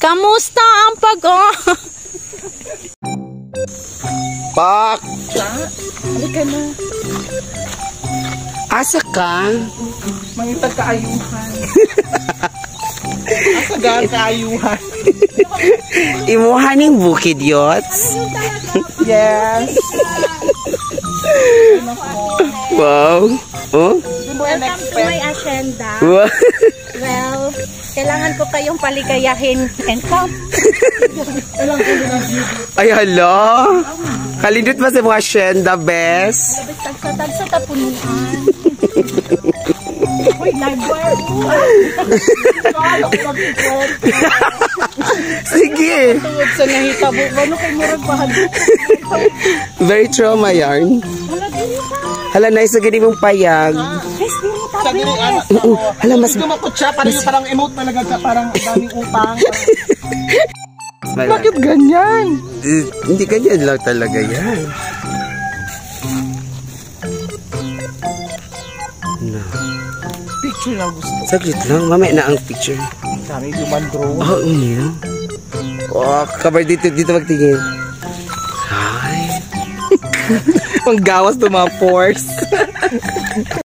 Kamusta ang Pak! Halika na. Asa ka? Mangitag kaayuhan. Asa gaan kaayuhan. Imuhaning bukid yots? Yes. Wow. Oh? Welcome to my agenda. Wow. Well, kailangan ko kayong paligayahin and come. Ay, hala. Kalindot pa sa mga asyenda, bes. Tagsa tapunuan. Uy, nag-wire. Sige. Tuwag sa nahitabo. Ano kayo murag mahal? Very trauma yarn. Hala, nice na ganun mong payag. Sa dili, anak. Hala, mas... Hindi ko makutsa. Parang emote talaga ka. Parang daming utang. Bakit ganyan? Hindi ganyan lang talaga yan. No. Picture lang gusto. Saglit lang, mamaya na ang picture. Kami human drone. Oh, yeah. Oh, kabar dito magtingin. Hi. Ang gawas to mga pores.